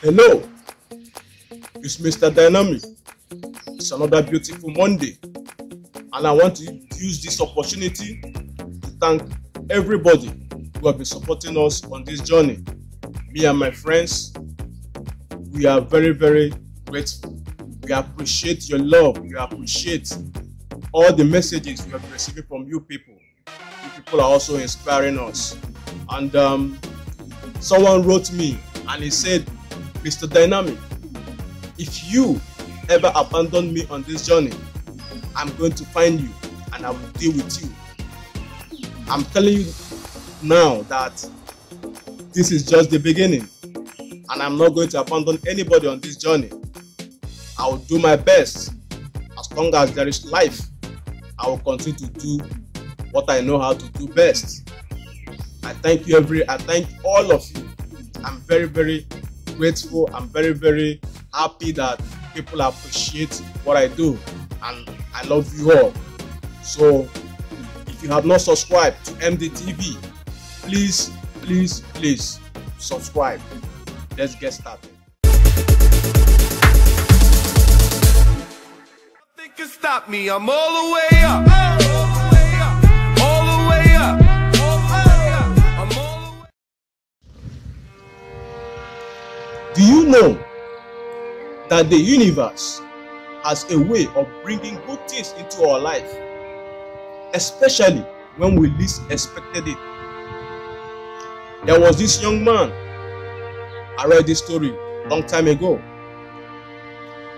Hello, it's Mr. Dynamic. It's another beautiful Monday, and I want to use this opportunity to thank everybody who have been supporting us on this journey. Me and my friends, we are very, very grateful. We appreciate your love. We appreciate all the messages we have been receiving from you people. You people are also inspiring us. And someone wrote me and he said, Mr. Dynamic, if you ever abandon me on this journey, I'm going to find you and I will deal with you. I'm telling you now that this is just the beginning, and I'm not going to abandon anybody on this journey. I will do my best. As long as there is life, I will continue to do what I know how to do best. I thank all of you. I'm very, very grateful. I'm very, very happy that people appreciate what I do, and I love you all. So if you have not subscribed to MDTV, please subscribe. Let's get started. Nothing can stop me. I'm all the way up. All the way up. I'm all the way. Do you know that the universe has a way of bringing good things into our life, especially when we least expected it? There was this young man. I read this story a long time ago.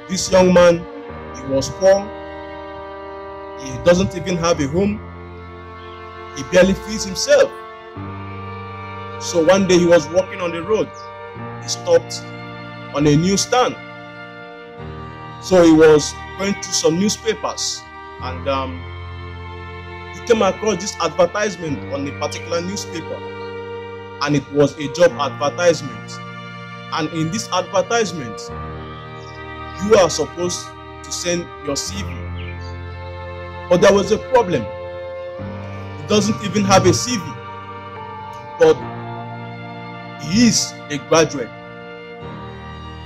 This young man, he was poor. He doesn't even have a home. He barely feeds himself. So one day he was walking on the road. He stopped on a newsstand. So he was going through some newspapers, and he came across this advertisement on a particular newspaper, and it was a job advertisement. And in this advertisement, you are supposed to send your CV. But there was a problem. He doesn't even have a CV, but he is a graduate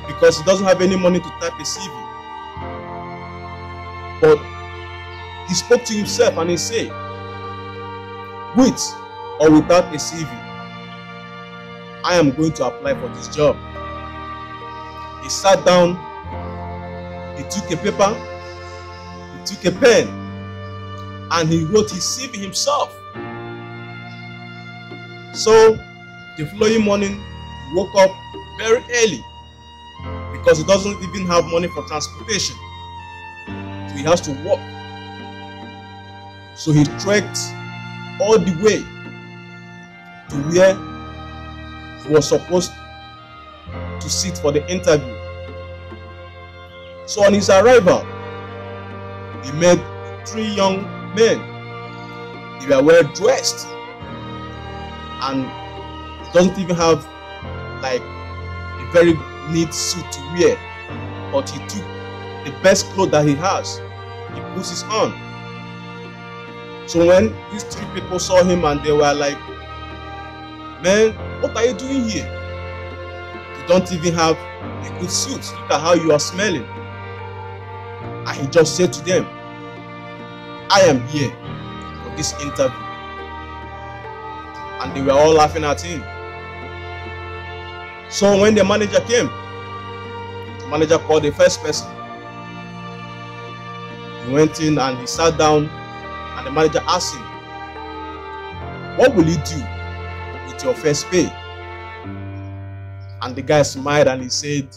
because he doesn't have any money to type a CV. But he spoke to himself and he said, with or without a CV, I am going to apply for this job. He sat down, he took a paper, he took a pen, and he wrote his CV himself. So the following morning, he woke up very early because he doesn't even have money for transportation. So he has to walk. So he trekked all the way to where he was supposed to sit for the interview. So on his arrival, he met 3 young men. They were well dressed, and he doesn't even have like a very neat suit to wear, but he took the best clothes that he has. He puts it on. So when these 3 people saw him and they were like, man, what are you doing here? You don't even have a good suit. Look at how you are smelling. And he just said to them, I am here for this interview. And they were all laughing at him. So when the manager came, the manager called the first person. He went in and he sat down, and the manager asked him, what will you do with your first pay? And the guy smiled and he said,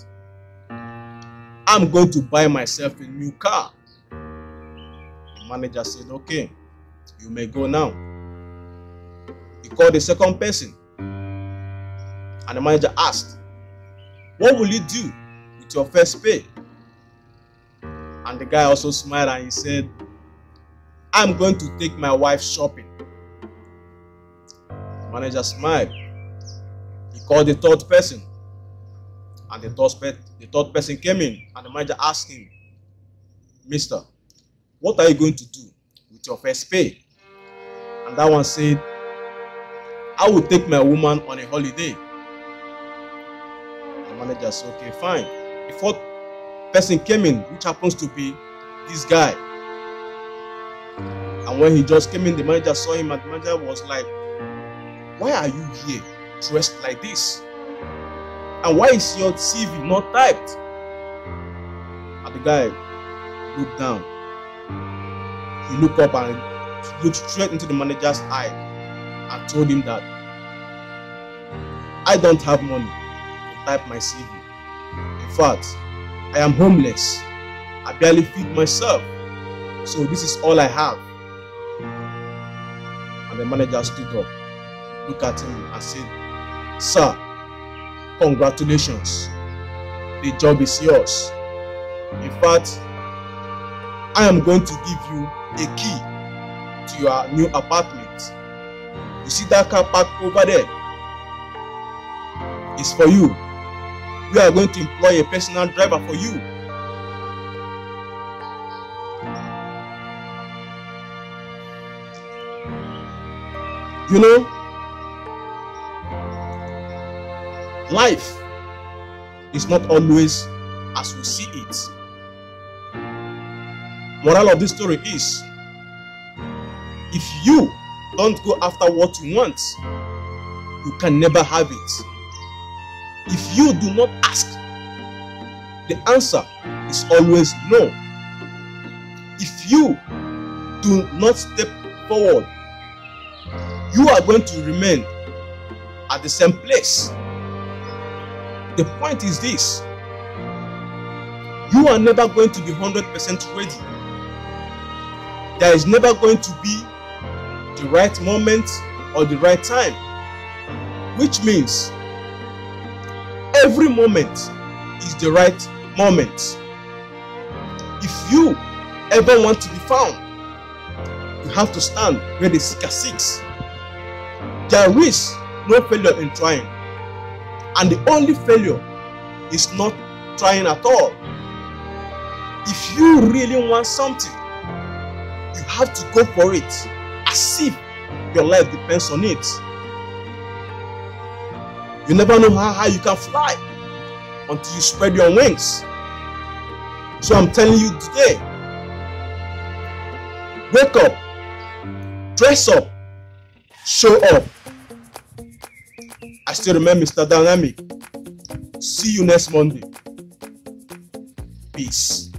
I'm going to buy myself a new car. The manager said, okay, you may go now. He called the second person, and the manager asked, what will you do with your first pay? And the guy also smiled and he said, I'm going to take my wife shopping. The manager smiled. He called the third person, and the third person came in, and the manager asked him, Mister, what are you going to do with your first pay? And that one said, I will take my woman on a holiday. The manager said, okay, fine. The fourth person came in, which happens to be this guy. And when he just came in, the manager saw him, and the manager was like, why are you here dressed like this? And why is your CV not typed? And the guy looked down. He looked up and looked straight into the manager's eye and told him that I don't have money to type my CV. In fact, I am homeless. I barely feed myself. So this is all I have. And the manager stood up, looked at him and said, sir, congratulations. The job is yours. In fact, I am going to give you a key to your new apartment. You see that car parked over there? It's for you. We are going to employ a personal driver for you. You know, life is not always as we see it. Moral of this story is, if you don't go after what you want, you can never have it. If you do not ask, the answer is always no. If you do not step forward, you are going to remain at the same place. The point is this: you are never going to be 100% ready. There is never going to be the right moment or the right time, which means every moment is the right moment. If you ever want to be found, you have to stand where the seeker seeks. There is no failure in trying, and the only failure is not trying at all. If you really want something, you have to go for it as if your life depends on it. You never know how high you can fly until you spread your wings. So I'm telling you today, wake up, dress up, show up. I still remember Mr. Dynamic. See you next Monday. Peace.